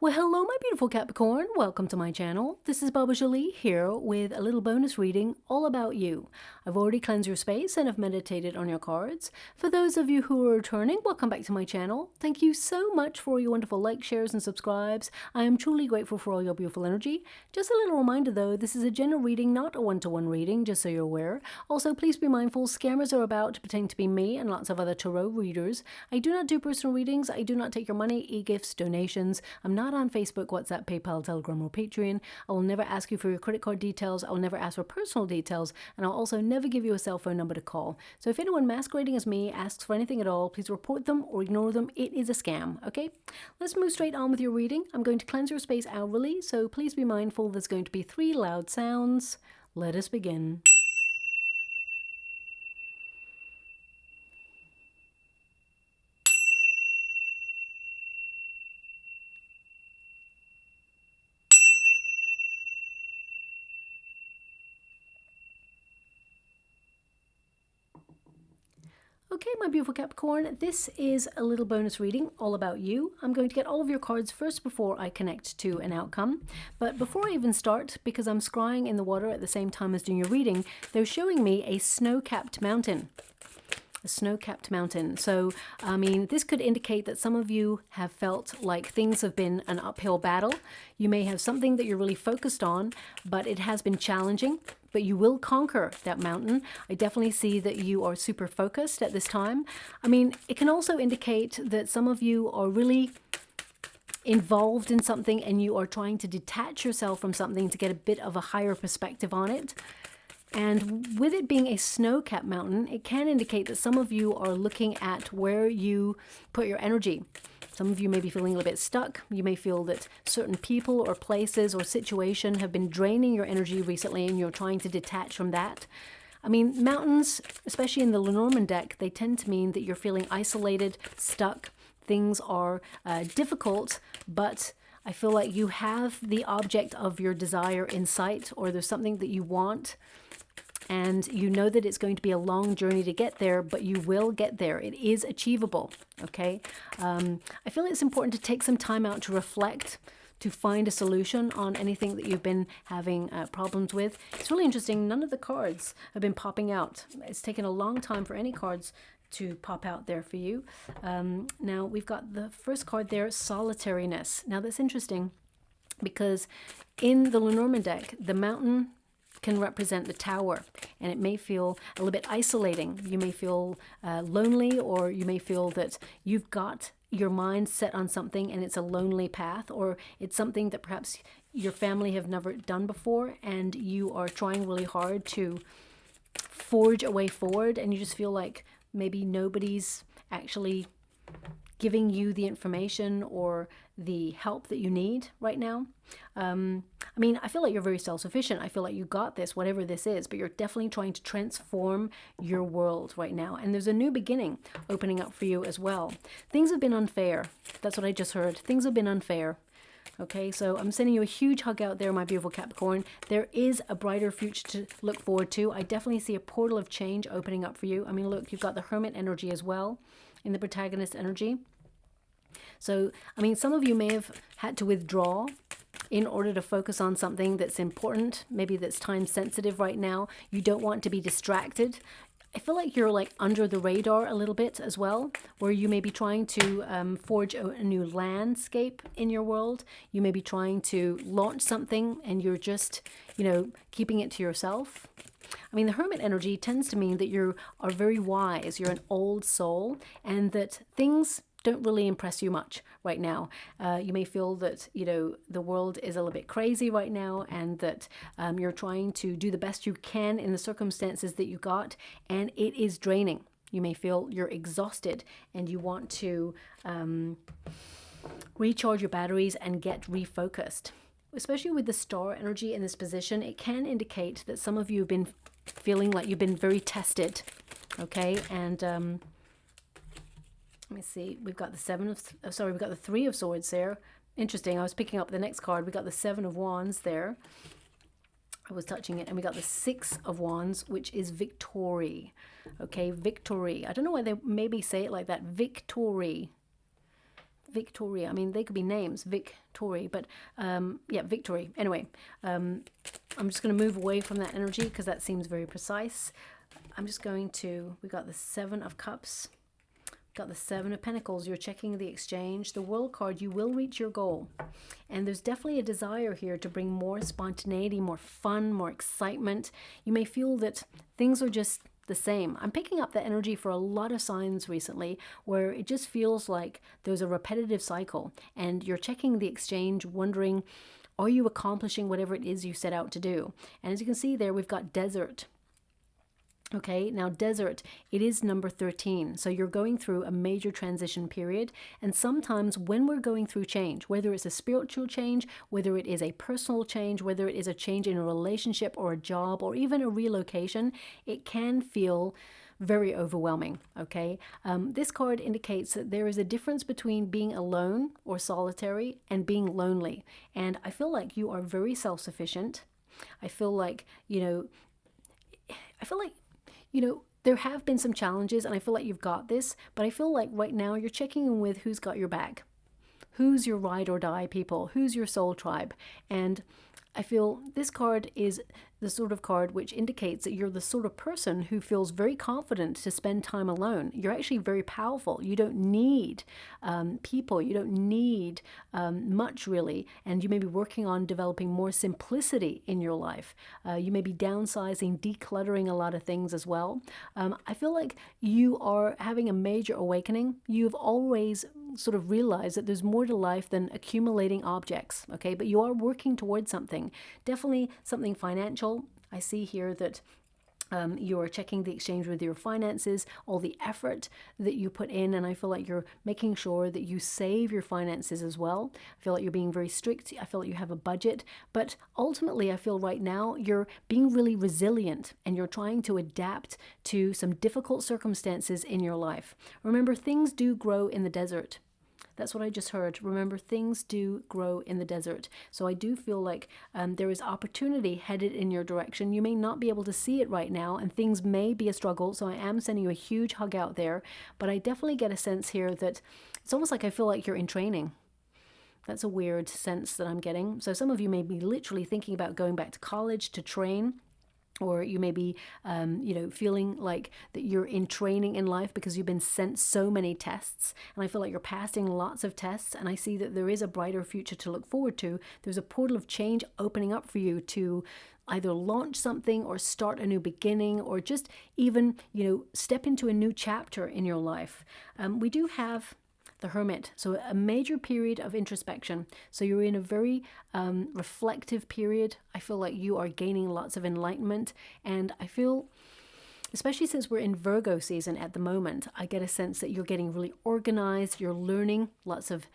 Well, hello, my beautiful Capricorn. Welcome to my channel. This is Baba Jolie here with a little bonus reading all about you. I've already cleansed your space and have meditated on your cards. For those of you who are returning, welcome back to my channel. Thank you so much for your wonderful likes, shares, and subscribes. I am truly grateful for all your beautiful energy. Just a little reminder though, this is a general reading, not a one-to-one reading, just so you're aware. Also, please be mindful, scammers are about to pretend to be me and lots of other tarot readers. I do not do personal readings. I do not take your money, e-gifts, donations. I'm not on Facebook, WhatsApp, PayPal, Telegram, or Patreon. I will never ask you for your credit card details. I will never ask for personal details, and I'll also never give you a cell phone number to call. So if anyone masquerading as me asks for anything at all, please report them or ignore them. It is a scam, okay? Let's move straight on with your reading. I'm going to cleanse your space hourly, so please be mindful there's going to be 3 loud sounds. Let us begin. Okay, my beautiful Capricorn, this is a little bonus reading all about you. I'm going to get all of your cards first before I connect to an outcome. But before I even start, because I'm scrying in the water at the same time as doing your reading, they're showing me a snow-capped mountain. A snow-capped mountain. So, I mean, this could indicate that some of you have felt like things have been an uphill battle. You may have something that you're really focused on, but it has been challenging, but you will conquer that mountain. I definitely see that you are super focused at this time. I mean, it can also indicate that some of you are really involved in something and you are trying to detach yourself from something to get a bit of a higher perspective on it. And with it being a snow-capped mountain, it can indicate that some of you are looking at where you put your energy. Some of you may be feeling a little bit stuck. You may feel that certain people or places or situation have been draining your energy recently and you're trying to detach from that. I mean, mountains, especially in the Lenormand deck, they tend to mean that you're feeling isolated, stuck. Things are difficult, but I feel like you have the object of your desire in sight, or there's something that you want. And you know that it's going to be a long journey to get there, but you will get there. It is achievable, okay? I feel it's important to take some time out to reflect, to find a solution on anything that you've been having problems with. It's really interesting. None of the cards have been popping out. It's taken a long time for any cards to pop out there for you. Now, we've got the first card there, Solitariness. Now, that's interesting because in the Lenormand deck, the mountain can represent the tower, and it may feel a little bit isolating. You may feel lonely, or you may feel that you've got your mind set on something and it's a lonely path, or it's something that perhaps your family have never done before and you are trying really hard to forge a way forward, and you just feel like maybe nobody's actually giving you the information or the help that you need right now. I mean, I feel like you're very self-sufficient. I feel like you got this, whatever this is, but you're definitely trying to transform your world right now. And there's a new beginning opening up for you as well. Things have been unfair. That's what I just heard. Things have been unfair. Okay, so I'm sending you a huge hug out there, my beautiful Capricorn. There is a brighter future to look forward to. I definitely see a portal of change opening up for you. I mean, look, you've got the Hermit energy as well in the Protagonist energy. So, I mean, some of you may have had to withdraw in order to focus on something that's important, maybe that's time sensitive right now. You don't want to be distracted. I feel like you're like under the radar a little bit as well, where you may be trying to forge a new landscape in your world. You may be trying to launch something and you're just, you know, keeping it to yourself. I mean, the Hermit energy tends to mean that you are very wise. You're an old soul, and that things don't really impress you much right now. You may feel that, you know, the world is a little bit crazy right now, and that you're trying to do the best you can in the circumstances that you got, and it is draining. You may feel you're exhausted and you want to recharge your batteries and get refocused. Especially with the star energy in this position, it can indicate that some of you have been feeling like you've been very tested, okay? And let me see, we've got the we've got the 3 of Swords there. Interesting, I was picking up the next card. We got the 7 of Wands there. I was touching it, and we got the 6 of Wands, which is victory. Okay, victory. I don't know why they maybe say it like that. Victory. Victoria. I mean, they could be names, Victory, but yeah, Victory. Anyway, I'm just going to move away from that energy because that seems very precise. I'm just going to, we got the Seven of Cups, got the Seven of Pentacles. You're checking the exchange. The World card, you will reach your goal. And there's definitely a desire here to bring more spontaneity, more fun, more excitement. You may feel that things are just the same. I'm picking up that energy for a lot of signs recently where it just feels like there's a repetitive cycle and you're checking the exchange, wondering, are you accomplishing whatever it is you set out to do? And as you can see there, we've got Desert. Okay, now Desert, it is number 13. So you're going through a major transition period. And sometimes when we're going through change, whether it's a spiritual change, whether it is a personal change, whether it is a change in a relationship or a job or even a relocation, it can feel very overwhelming. Okay, this card indicates that there is a difference between being alone or solitary and being lonely. And I feel like you are very self-sufficient. I feel like, there have been some challenges and I feel like you've got this, but I feel like right now you're checking in with who's got your back. Who's your ride or die people? Who's your soul tribe? And I feel this card is the sort of card which indicates that you're the sort of person who feels very confident to spend time alone. You're actually very powerful. You don't need people. You don't need much really. And you may be working on developing more simplicity in your life. You may be downsizing, decluttering a lot of things as well. I feel like you are having a major awakening. You've always sort of realized that there's more to life than accumulating objects, okay? But you are working towards something, definitely something financial. I see here that you're checking the exchange with your finances, all the effort that you put in, and I feel like you're making sure that you save your finances as well. I feel like you're being very strict. I feel like you have a budget, but ultimately I feel right now you're being really resilient and you're trying to adapt to some difficult circumstances in your life. Remember, things do grow in the desert. That's what I just heard. Remember, things do grow in the desert. So I do feel like there is opportunity headed in your direction. You may not be able to see it right now, and things may be a struggle. So I am sending you a huge hug out there. But I definitely get a sense here that it's almost like I feel like you're in training. That's a weird sense that I'm getting. So some of you may be literally thinking about going back to college to train. Or you may be, feeling like that you're in training in life because you've been sent so many tests. And I feel like you're passing lots of tests. And I see that there is a brighter future to look forward to. There's a portal of change opening up for you to either launch something or start a new beginning or just even, step into a new chapter in your life. We do have the Hermit, so a major period of introspection. So you're in a very reflective period. I feel like you are gaining lots of enlightenment, and I feel, especially since we're in Virgo season at the moment, I get a sense that you're getting really organized. You're learning lots of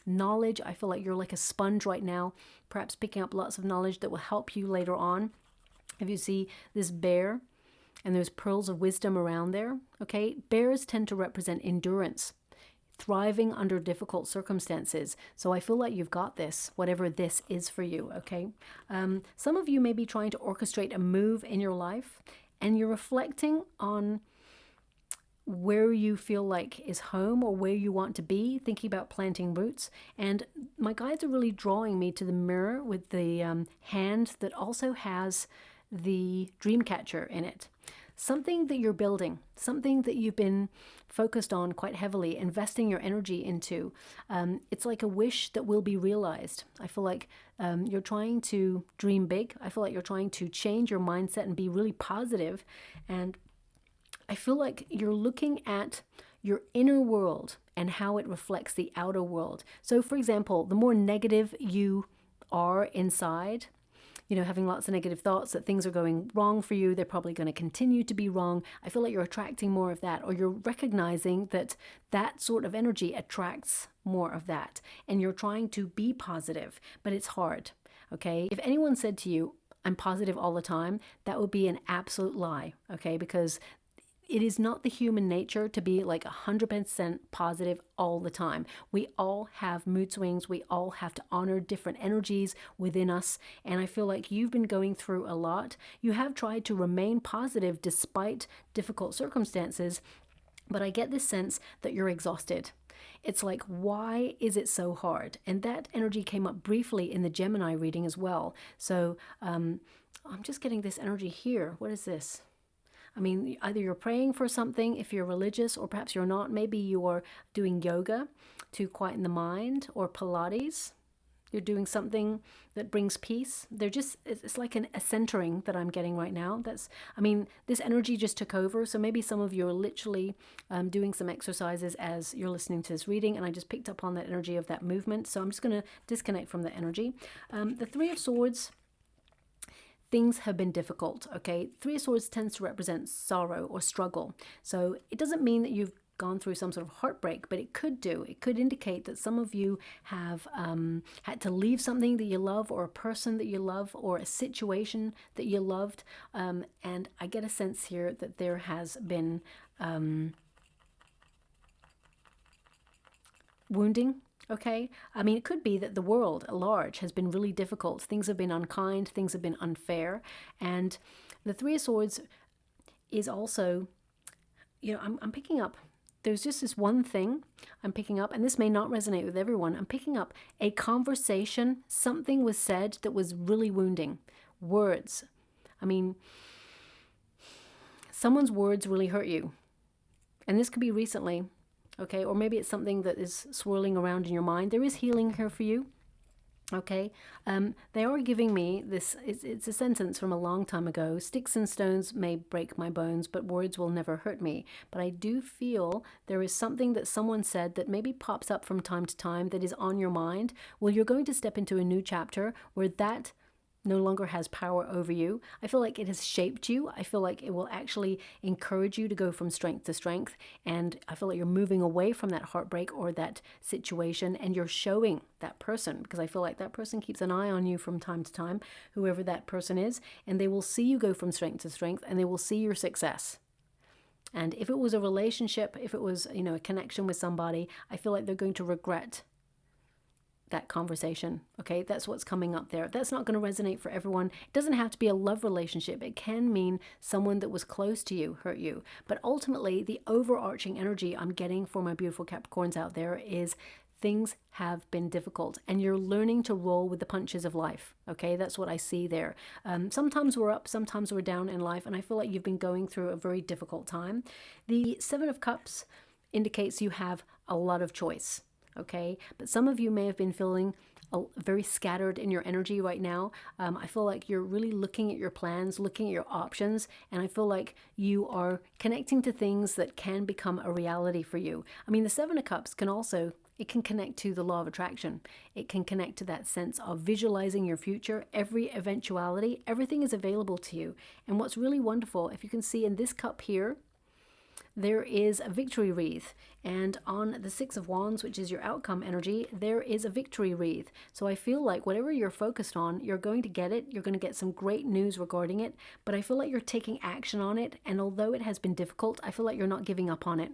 knowledge. I feel like you're like a sponge right now, perhaps picking up lots of knowledge that will help you later on. If you see this bear and there's pearls of wisdom around there, okay, bears tend to represent endurance, thriving under difficult circumstances. So I feel like you've got this, whatever this is for you, okay? Some of you may be trying to orchestrate a move in your life, and you're reflecting on where you feel like is home or where you want to be, thinking about planting roots. And my guides are really drawing me to the mirror with the hand that also has the dream catcher in it. Something that you're building, something that you've been focused on quite heavily, investing your energy into. It's like a wish that will be realized. I feel like you're trying to dream big. I feel like you're trying to change your mindset and be really positive. And I feel like you're looking at your inner world and how it reflects the outer world. So for example, the more negative you are inside, having lots of negative thoughts that things are going wrong for you, they're probably going to continue to be wrong. I feel like you're attracting more of that, or you're recognizing that that sort of energy attracts more of that. And you're trying to be positive, but it's hard, okay? If anyone said to you, I'm positive all the time, that would be an absolute lie, okay? Because it is not the human nature to be like 100% positive all the time. We all have mood swings. We all have to honor different energies within us. And I feel like you've been going through a lot. You have tried to remain positive despite difficult circumstances. But I get this sense that you're exhausted. It's like, why is it so hard? And that energy came up briefly in the Gemini reading as well. So I'm just getting this energy here. What is this? I mean, either you're praying for something if you're religious, or perhaps you're not. Maybe you are doing yoga to quieten the mind, or Pilates. You're doing something that brings peace. It's like a centering that I'm getting right now. This energy just took over. So maybe some of you are literally doing some exercises as you're listening to this reading, and I just picked up on that energy of that movement. So I'm just going to disconnect from the energy. The Three of Swords, things have been difficult, okay? Three of Swords tends to represent sorrow or struggle. So it doesn't mean that you've gone through some sort of heartbreak, but it could indicate that some of you have had to leave something that you love, or a person that you love, or a situation that you loved. And I get a sense here that there has been wounding. Okay, I mean, it could be that the world at large has been really difficult. Things have been unkind, things have been unfair. And the Three of Swords is also, I'm picking up, there's just this one thing I'm picking up, and this may not resonate with everyone. I'm picking up a conversation, something was said that was really wounding. Words. I mean, someone's words really hurt you. And this could be recently. Okay, or maybe it's something that is swirling around in your mind. There is healing here for you. Okay, they are giving me this, it's a sentence from a long time ago. Sticks and stones may break my bones, but words will never hurt me. But I do feel there is something that someone said that maybe pops up from time to time that is on your mind. Well, you're going to step into a new chapter where that no longer has power over you. I feel like it has shaped you. I feel like it will actually encourage you to go from strength to strength. And I feel like you're moving away from that heartbreak or that situation, and you're showing that person, because I feel like that person keeps an eye on you from time to time, whoever that person is, and they will see you go from strength to strength, and they will see your success. And if it was a relationship, if it was, a connection with somebody, I feel like they're going to regret that conversation. Okay, that's what's coming up there. That's not going to resonate for everyone. It doesn't have to be a love relationship. It can mean someone that was close to you hurt you. But ultimately, the overarching energy I'm getting for my beautiful Capricorns out there is things have been difficult, and you're learning to roll with the punches of life. Okay, that's what I see there. Sometimes we're up, sometimes we're down in life, and I feel like you've been going through a very difficult time. The Seven of Cups indicates you have a lot of choice. Okay, but some of you may have been feeling very scattered in your energy right now. I feel like you're really looking at your plans, looking at your options, and I feel like you are connecting to things that can become a reality for you. I mean, the Seven of Cups can also, it can connect to the law of attraction. It can connect to that sense of visualizing your future, every eventuality, everything is available to you. And what's really wonderful, if you can see in this cup here, there is a victory wreath, and on the Six of Wands, which is your outcome energy, there is a victory wreath. So I feel like whatever you're focused on, you're going to get it. You're going to get some great news regarding it, but I feel like you're taking action on it, and although it has been difficult, I feel like you're not giving up on it.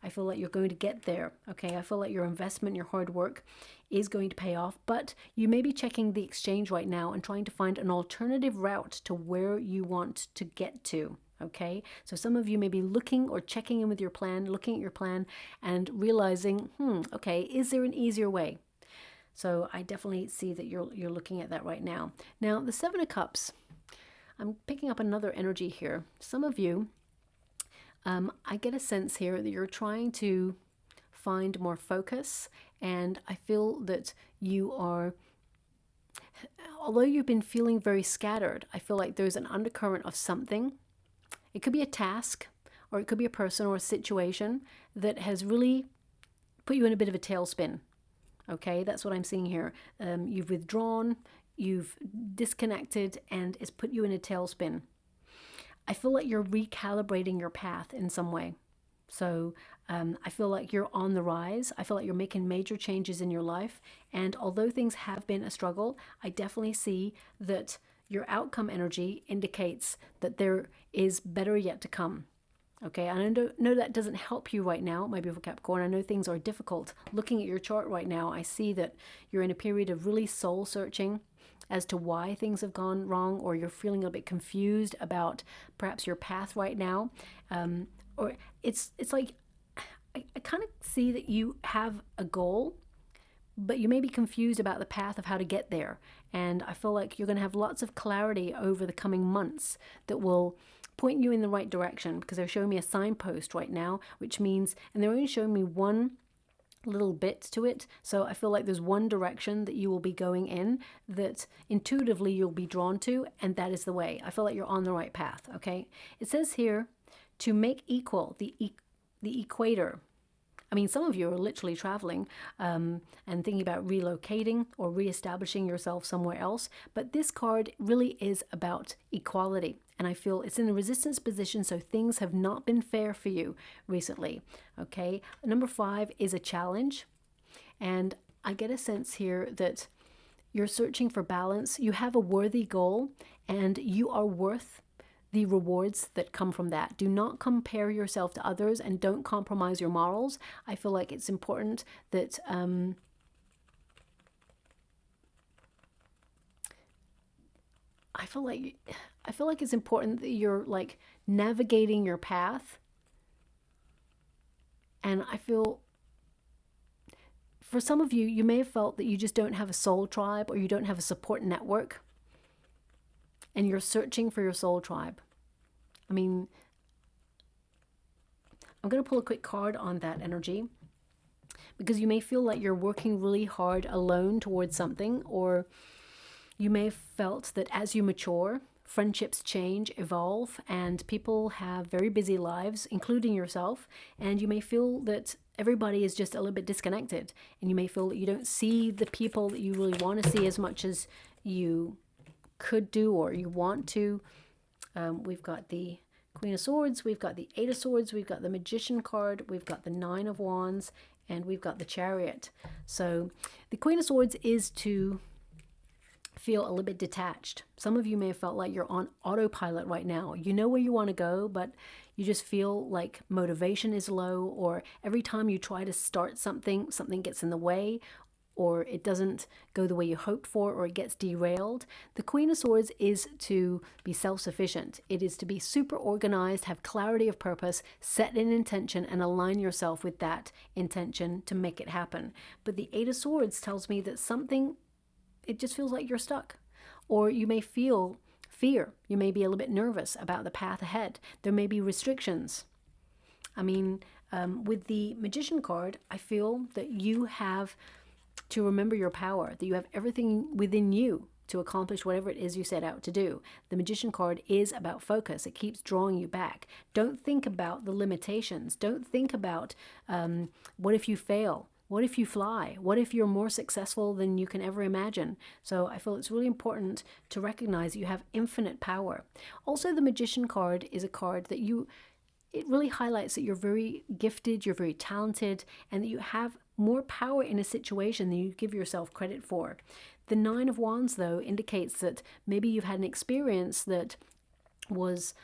I feel like you're going to get there. Okay, I feel like your investment, your hard work is going to pay off, but you may be checking the exchange right now and trying to find an alternative route to where you want to get to. Okay, so some of you may be looking or checking in with your plan, looking at your plan and realizing, okay, is there an easier way? So I definitely see that you're looking at that right now. Now, the Seven of Cups, I'm picking up another energy here. Some of you, I get a sense here that you're trying to find more focus, and I feel that you are, although you've been feeling very scattered, I feel like there's an undercurrent of something. It could be a task, or it could be a person or a situation that has really put you in a bit of a tailspin. Okay, that's what I'm seeing here. You've withdrawn, you've disconnected, and it's put you in a tailspin. I feel like you're recalibrating your path in some way. So I feel like you're on the rise. I feel like you're making major changes in your life. And although things have been a struggle, I definitely see that your outcome energy indicates that there is better yet to come. Okay, and I know that doesn't help you right now, my beautiful Capricorn. I know things are difficult. Looking at your chart right now, I see that you're in a period of really soul searching as to why things have gone wrong, or you're feeling a bit confused about perhaps your path right now. Or it's like I kind of see that you have a goal, but you may be confused about the path of how to get there. And I feel like you're going to have lots of clarity over the coming months that will point you in the right direction, because they're showing me a signpost right now, which means, and they're only showing me one little bit to it. So I feel like there's one direction that you will be going in that intuitively you'll be drawn to, and that is the way. I feel like you're on the right path, okay? It says here to make equal the equator. I mean, some of you are literally traveling and thinking about relocating or reestablishing yourself somewhere else. But this card really is about equality. And I feel it's in the resistance position, so things have not been fair for you recently. Okay, number 5 is a challenge. And I get a sense here that you're searching for balance. You have a worthy goal, and you are worth the rewards that come from that. Do not compare yourself to others, and don't compromise your morals. I feel like it's important that I feel like it's important that you're like navigating your path. And I feel for some of you, you may have felt that you just don't have a soul tribe, or you don't have a support network, and you're searching for your soul tribe. I mean, I'm going to pull a quick card on that energy, because you may feel like you're working really hard alone towards something, or you may have felt that as you mature, friendships change, evolve, and people have very busy lives, including yourself, and you may feel that everybody is just a little bit disconnected, and you may feel that you don't see the people that you really want to see as much as you could do or you want to. We've got the Queen of Swords, we've got the 8 of Swords, we've got the Magician card, we've got the 9 of Wands, and we've got the Chariot. So the Queen of Swords is to feel a little bit detached. Some of you may have felt like you're on autopilot right now. You know where you want to go, but you just feel like motivation is low, or every time you try to start something, something gets in the way, or it doesn't go the way you hoped for, or it gets derailed. The Queen of Swords is to be self-sufficient. It is to be super organized, have clarity of purpose, set an intention, and align yourself with that intention to make it happen. But the 8 of Swords tells me that something, it just feels like you're stuck. Or you may feel fear. You may be a little bit nervous about the path ahead. There may be restrictions. I mean, with the Magician card, I feel that you have to remember your power, that you have everything within you to accomplish whatever it is you set out to do. The Magician card is about focus. It keeps drawing you back. Don't think about the limitations. Don't think about what if you fail? What if you fly? What if you're more successful than you can ever imagine? So I feel it's really important to recognize you have infinite power. Also, the Magician card is a card that it really highlights that you're very gifted, you're very talented, and that you have more power in a situation than you give yourself credit for. The 9 of Wands, though, indicates that maybe you've had an experience that was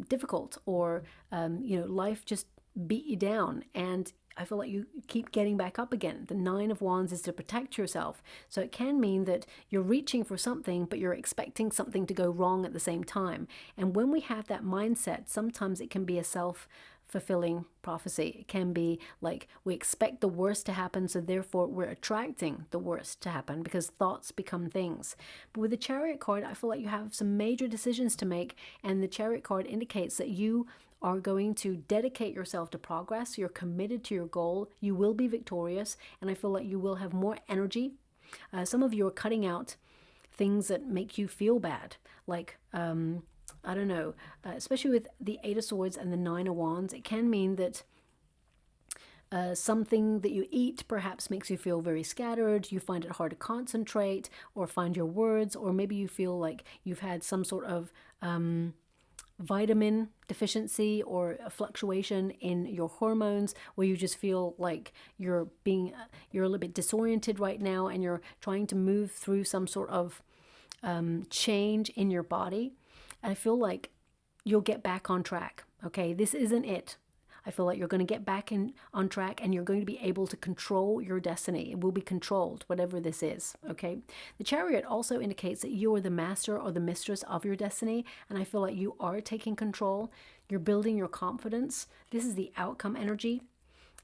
difficult, or life just beat you down, and I feel like you keep getting back up again. The 9 of Wands is to protect yourself. So it can mean that you're reaching for something, but you're expecting something to go wrong at the same time. And when we have that mindset, sometimes it can be a self-fulfilling prophecy. It can be like we expect the worst to happen, so therefore we're attracting the worst to happen, because thoughts become things. But with the Chariot card, I feel like you have some major decisions to make, and the Chariot card indicates that you are going to dedicate yourself to progress. You're committed to your goal. You will be victorious, and I feel like you will have more energy. Some of you are cutting out things that make you feel bad, like I don't know, especially with the 8 of Swords and the 9 of Wands. It can mean that something that you eat perhaps makes you feel very scattered. You find it hard to concentrate or find your words, or maybe you feel like you've had some sort of vitamin deficiency or a fluctuation in your hormones, where you just feel like you're a little bit disoriented right now, and you're trying to move through some sort of change in your body. And I feel like you'll get back on track. Okay, this isn't it. I feel like you're going to get back on track, and you're going to be able to control your destiny. It will be controlled, whatever this is, okay? The Chariot also indicates that you are the master or the mistress of your destiny, and I feel like you are taking control. You're building your confidence. This is the outcome energy.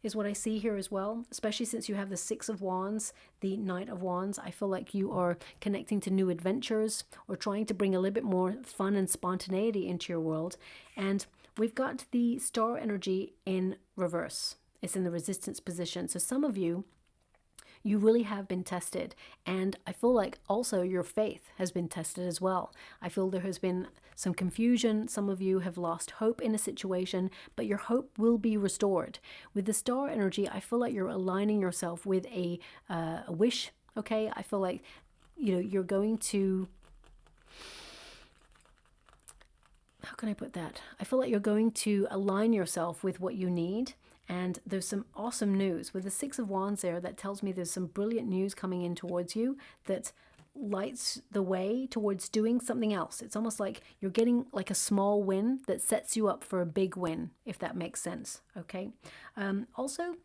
is what I see here as well, especially since you have the Six of Wands, the Knight of Wands. I feel like you are connecting to new adventures or trying to bring a little bit more fun and spontaneity into your world. And we've got the Star energy in reverse. It's in the Resistance position. So some of you really have been tested, and I feel like also your faith has been tested as well. I feel there has been some confusion. Some of you have lost hope in a situation, but your hope will be restored. With the Star energy, I feel like you're aligning yourself with a wish. Okay, I feel like you're going to, how can I put that? I feel like you're going to align yourself with what you need. And there's some awesome news. With the Six of Wands there, that tells me there's some brilliant news coming in towards you that lights the way towards doing something else. It's almost like you're getting like a small win that sets you up for a big win, if that makes sense. Okay. Also,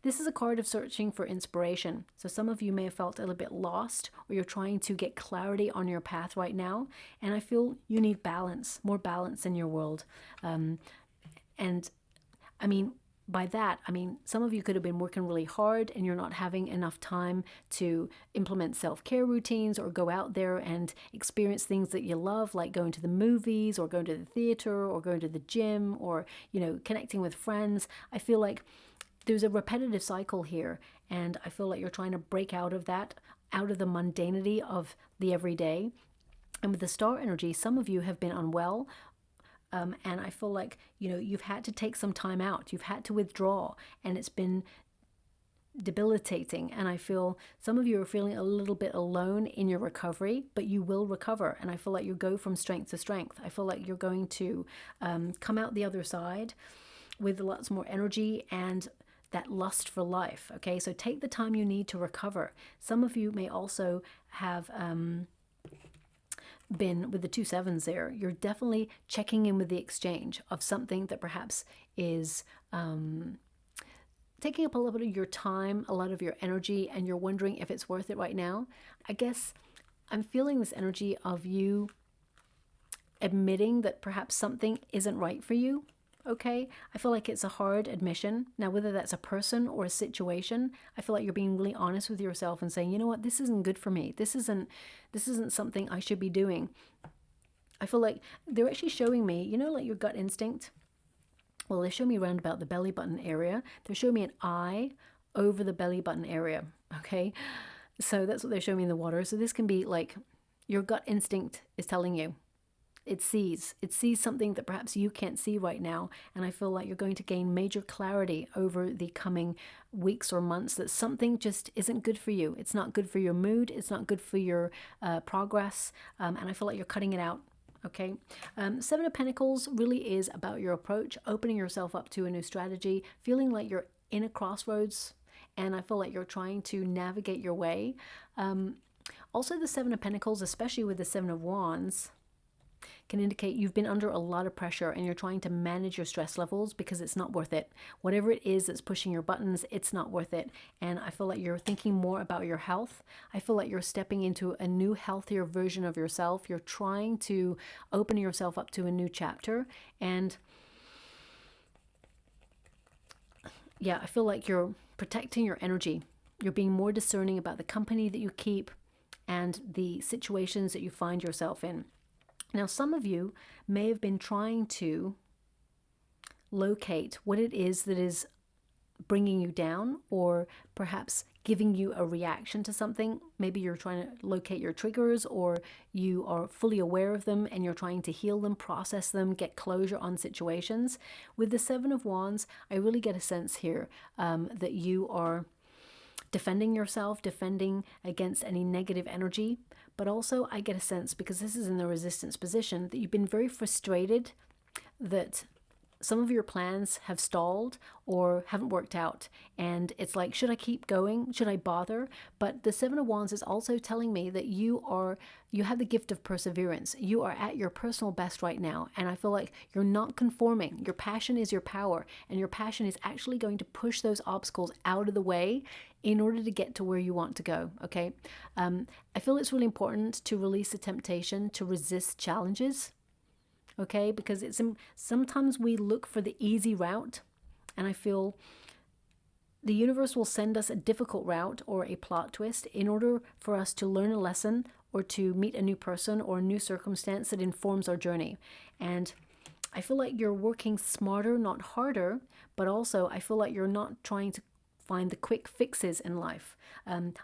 this is a card of searching for inspiration. So some of you may have felt a little bit lost, or you're trying to get clarity on your path right now. And I feel you need balance, more balance in your world. And I mean, by that, I mean, some of you could have been working really hard and you're not having enough time to implement self-care routines or go out there and experience things that you love, like going to the movies or going to the theater or going to the gym or, connecting with friends. I feel like there's a repetitive cycle here, and I feel like you're trying to break out of that, out of the mundanity of the everyday. And with the Star energy, some of you have been unwell. And I feel like, you've had to take some time out. You've had to withdraw, and it's been debilitating. And I feel some of you are feeling a little bit alone in your recovery, but you will recover. And I feel like you go from strength to strength. I feel like you're going to come out the other side with lots more energy and that lust for life. Okay, so take the time you need to recover. Some of you may also have been with the 2 sevens there. You're definitely checking in with the exchange of something that perhaps is taking up a little bit of your time, a lot of your energy, and you're wondering if it's worth it right now. I guess I'm feeling this energy of you admitting that perhaps something isn't right for you. Okay, I feel like it's a hard admission. Now, whether that's a person or a situation, I feel like you're being really honest with yourself and saying, you know what, this isn't good for me. This isn't something I should be doing. I feel like they're actually showing me, like your gut instinct. Well, they show me around about the belly button area. They're showing me an eye over the belly button area. Okay, so that's what they're showing me in the water. So this can be like your gut instinct is telling you. It sees something that perhaps you can't see right now. And I feel like you're going to gain major clarity over the coming weeks or months that something just isn't good for you. It's not good for your mood. It's not good for your progress. And I feel like you're cutting it out. Okay. Seven of Pentacles really is about your approach, opening yourself up to a new strategy, feeling like you're in a crossroads. And I feel like you're trying to navigate your way. Also, the Seven of Pentacles, especially with the Seven of Wands, can indicate you've been under a lot of pressure and you're trying to manage your stress levels because it's not worth it. Whatever it is that's pushing your buttons, it's not worth it. And I feel like you're thinking more about your health. I feel like you're stepping into a new, healthier version of yourself. You're trying to open yourself up to a new chapter. And yeah, I feel like you're protecting your energy. You're being more discerning about the company that you keep and the situations that you find yourself in. Now, some of you may have been trying to locate what it is that is bringing you down, or perhaps giving you a reaction to something. Maybe you're trying to locate your triggers, or you are fully aware of them and you're trying to heal them, process them, get closure on situations. With the Seven of Wands, I really get a sense here that you are defending yourself, defending against any negative energy. But also I get a sense, because this is in the resistance position, that you've been very frustrated that some of your plans have stalled or haven't worked out. And it's like, should I keep going? Should I bother? But the Seven of Wands is also telling me that you have the gift of perseverance. You are at your personal best right now. And I feel like you're not conforming. Your passion is your power. And your passion is actually going to push those obstacles out of the way in order to get to where you want to go. Okay. I feel it's really important to release the temptation to resist challenges. Okay, because sometimes we look for the easy route, and I feel the universe will send us a difficult route or a plot twist in order for us to learn a lesson or to meet a new person or a new circumstance that informs our journey. And I feel like you're working smarter, not harder, but also I feel like you're not trying to find the quick fixes in life.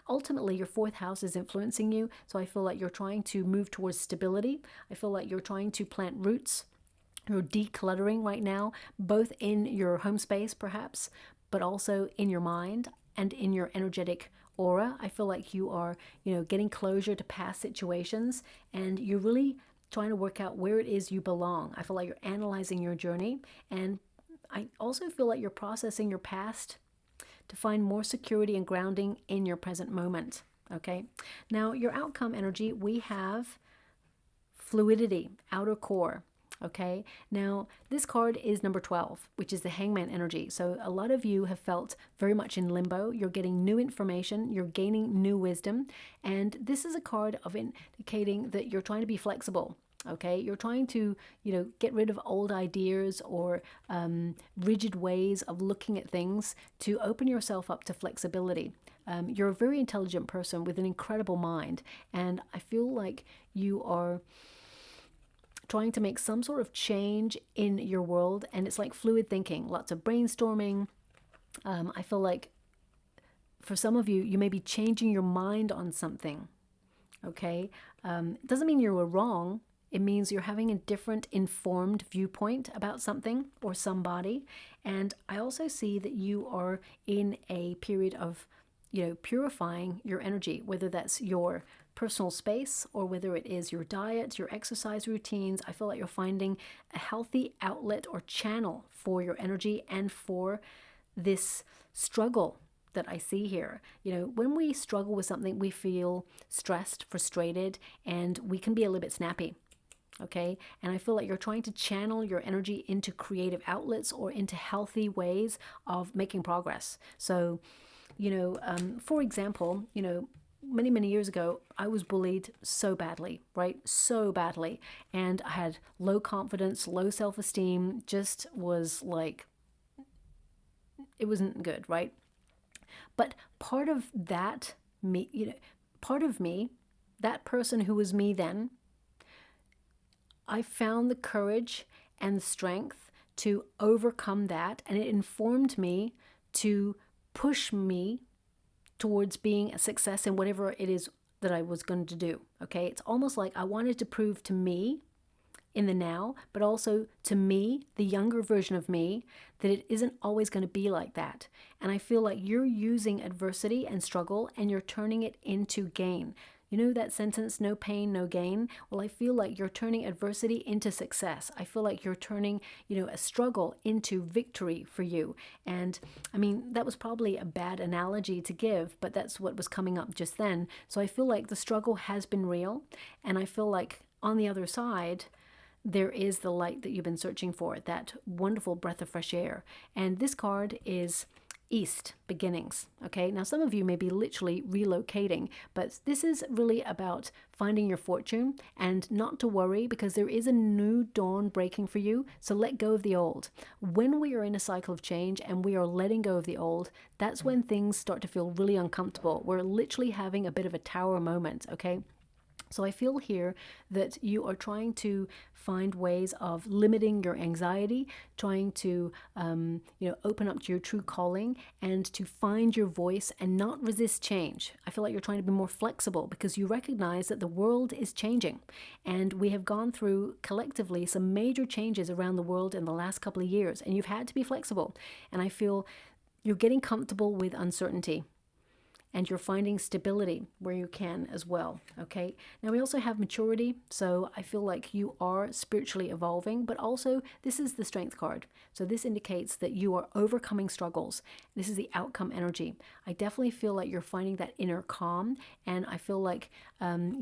Ultimately, your fourth house is influencing you, so I feel like you're trying to move towards stability. I feel like you're trying to plant roots. You're decluttering right now, both in your home space perhaps, but also in your mind and in your energetic aura. I feel like you are, getting closure to past situations, and you're really trying to work out where it is you belong. I feel like you're analyzing your journey, and I also feel like you're processing your past to find more security and grounding in your present moment. Okay, now your outcome energy, we have fluidity, outer core. Okay, now this card is number 12, which is the Hangman energy. So a lot of you have felt very much in limbo. You're getting new information, you're gaining new wisdom, and this is a card of indicating that you're trying to be flexible. Okay, you're trying to, get rid of old ideas or rigid ways of looking at things to open yourself up to flexibility. You're a very intelligent person with an incredible mind, and I feel like you are trying to make some sort of change in your world, and it's like fluid thinking, lots of brainstorming. I feel like for some of you, you may be changing your mind on something. Okay, it doesn't mean you were wrong. It means you're having a different informed viewpoint about something or somebody. And I also see that you are in a period of, purifying your energy, whether that's your personal space or whether it is your diet, your exercise routines. I feel like you're finding a healthy outlet or channel for your energy and for this struggle that I see here. When we struggle with something, we feel stressed, frustrated, and we can be a little bit snappy. Okay, and I feel like you're trying to channel your energy into creative outlets or into healthy ways of making progress. So, for example, many years ago, I was bullied so badly, right? So badly. And I had low confidence, low self-esteem, just was like, it wasn't good, right? But part of that, part of me, that person who was me then, I found the courage and the strength to overcome that, and it informed me to push me towards being a success in whatever it is that I was going to do. Okay, it's almost like I wanted to prove to me in the now, but also to me, the younger version of me, that it isn't always going to be like that. And I feel like you're using adversity and struggle and you're turning it into gain. You know that sentence, no pain, no gain? Well, I feel like you're turning adversity into success. I feel like you're turning, a struggle into victory for you. And I mean, that was probably a bad analogy to give, but that's what was coming up just then. So I feel like the struggle has been real. And I feel like on the other side, there is the light that you've been searching for, that wonderful breath of fresh air. And this card is East, beginnings. Okay, now some of you may be literally relocating, but this is really about finding your fortune and not to worry, because there is a new dawn breaking for you. So let go of the old. When we are in a cycle of change and we are letting go of the old, that's when things start to feel really uncomfortable. We're literally having a bit of a tower moment. Okay, so I feel here that you are trying to find ways of limiting your anxiety, trying to, open up to your true calling and to find your voice and not resist change. I feel like you're trying to be more flexible because you recognize that the world is changing. And we have gone through collectively some major changes around the world in the last couple of years, and you've had to be flexible. And I feel you're getting comfortable with uncertainty. And you're finding stability where you can as well. Okay, now we also have maturity, so I feel like you are spiritually evolving, but also this is the strength card. So this indicates that you are overcoming struggles. This is the outcome energy. I definitely feel like you're finding that inner calm, and I feel like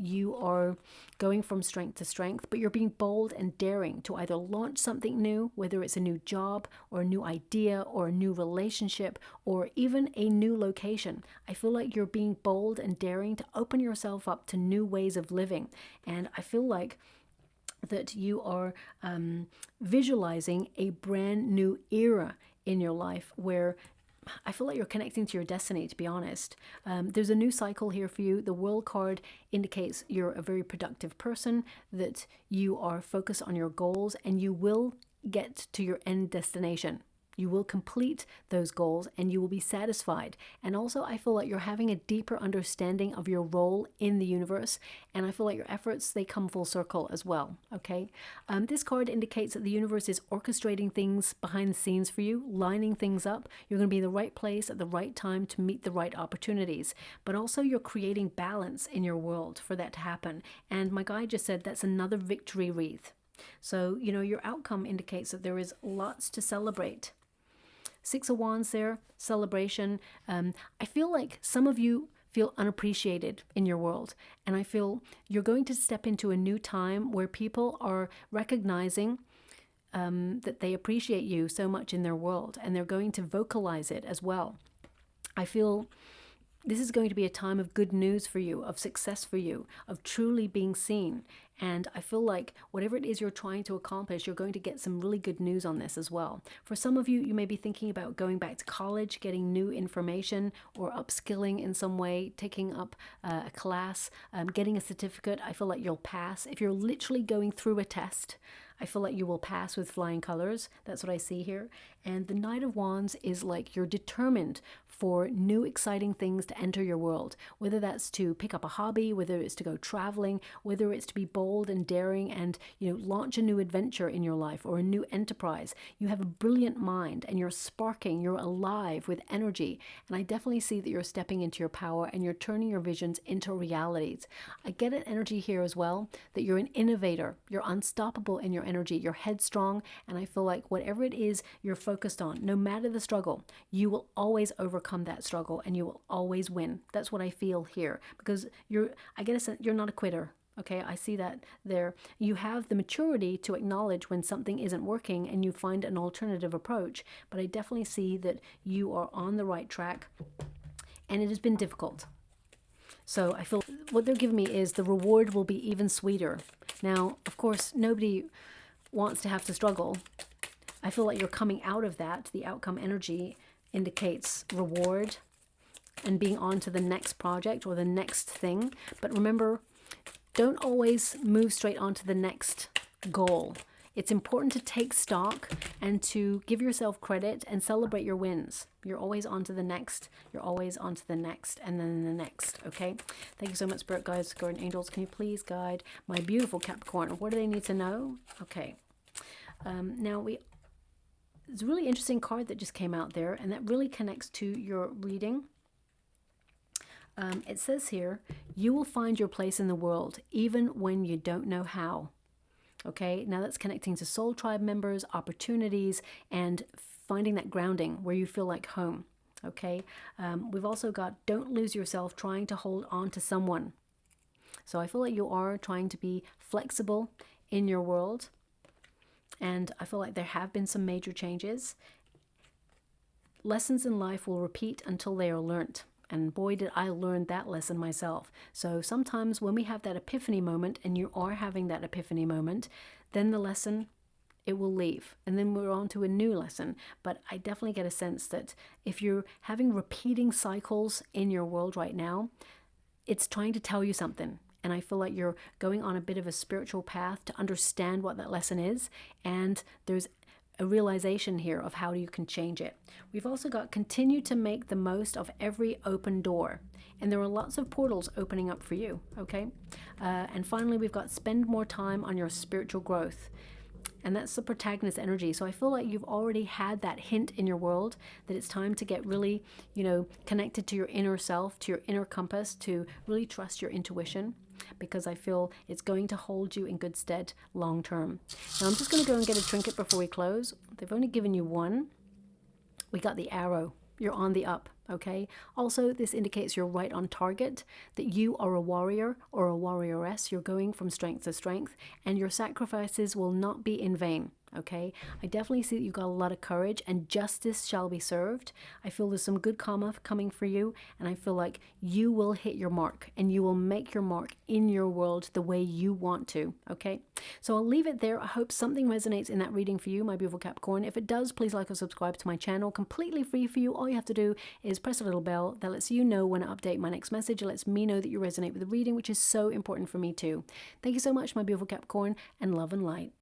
you are going from strength to strength, but you're being bold and daring to either launch something new, whether it's a new job or a new idea or a new relationship or even a new location. I feel like you're being bold and daring to open yourself up to new ways of living. And I feel like that you are visualizing a brand new era in your life where I feel like you're connecting to your destiny, to be honest. There's a new cycle here for you. The World card indicates you're a very productive person, that you are focused on your goals, and you will get to your end destination. You will complete those goals and you will be satisfied. And also, I feel like you're having a deeper understanding of your role in the universe. And I feel like your efforts, they come full circle as well. Okay. This card indicates that the universe is orchestrating things behind the scenes for you, lining things up. You're going to be in the right place at the right time to meet the right opportunities. But also, you're creating balance in your world for that to happen. And my guide just said that's another victory wreath. So, you know, your outcome indicates that there is lots to celebrate. 6 of Wands there, celebration. I feel like some of you feel unappreciated in your world. And I feel you're going to step into a new time where people are recognizing that they appreciate you so much in their world. And they're going to vocalize it as well. I feel this is going to be a time of good news for you, of success for you, of truly being seen. And I feel like whatever it is you're trying to accomplish, you're going to get some really good news on this as well. For some of you, you may be thinking about going back to college, getting new information, or upskilling in some way, taking up a class, getting a certificate. I feel like you'll pass. If you're literally going through a test, I feel like you will pass with flying colors. That's what I see here. And the Knight of Wands is like you're determined for new exciting things to enter your world, whether that's to pick up a hobby, whether it's to go traveling, whether it's to be bold and daring and, you know, launch a new adventure in your life or a new enterprise. You have a brilliant mind and you're sparking, you're alive with energy. And I definitely see that you're stepping into your power and you're turning your visions into realities. I get an energy here as well that you're an innovator, you're unstoppable in your energy, you're headstrong, and I feel like whatever it is you're focused on, no matter the struggle, you will always overcome that struggle and you will always win. That's what I feel here, because I get a sense you're not a quitter. Okay, I see that there. You have the maturity to acknowledge when something isn't working and you find an alternative approach, but I definitely see that you are on the right track and it has been difficult. So I feel what they're giving me is the reward will be even sweeter. Now, of course, nobody wants to have to struggle. I feel like you're coming out of that. The outcome energy indicates reward and being on to the next project or the next thing. But remember, don't always move straight on to the next goal. It's important to take stock and to give yourself credit and celebrate your wins. You're always on to the next. You're always on to the next and then the next. Okay. Thank you so much, Spirit Guides, Guardian Angels. Can you please guide my beautiful Capricorn? What do they need to know? Okay. Now it's a really interesting card that just came out there, and that really connects to your reading. It says here, you will find your place in the world, even when you don't know how. Okay, now that's connecting to soul tribe members, opportunities, and finding that grounding where you feel like home. Okay, we've also got don't lose yourself trying to hold on to someone. So I feel like you are trying to be flexible in your world. And I feel like there have been some major changes. Lessons in life will repeat until they are learnt. And boy, did I learn that lesson myself. So sometimes when we have that epiphany moment, and you are having that epiphany moment, then the lesson, it will leave. And then we're on to a new lesson. But I definitely get a sense that if you're having repeating cycles in your world right now, it's trying to tell you something. And I feel like you're going on a bit of a spiritual path to understand what that lesson is. And there's a realization here of how you can change it. We've also got continue to make the most of every open door. And there are lots of portals opening up for you. Okay. And finally, we've got spend more time on your spiritual growth. And that's the protagonist energy. So I feel like you've already had that hint in your world that it's time to get really, connected to your inner self, to your inner compass, to really trust your intuition, because I feel it's going to hold you in good stead long term. Now I'm just going to go and get a trinket before we close. They've only given you one. We got the arrow. You're on the up. Okay. Also, this indicates you're right on target, that you are a warrior or a warrioress. You're going from strength to strength, and your sacrifices will not be in vain. Okay, I definitely see that you've got a lot of courage, and justice shall be served. I feel there's some good karma coming for you, and I feel like you will hit your mark, and you will make your mark in your world the way you want to. Okay, so I'll leave it there. I hope something resonates in that reading for you, my beautiful Capricorn. If it does, please like or subscribe to my channel. Completely free for you. All you have to do is press a little bell that lets you know when I update my next message. It lets me know that you resonate with the reading, which is so important for me too. Thank you so much, my beautiful Capricorn, and love and light.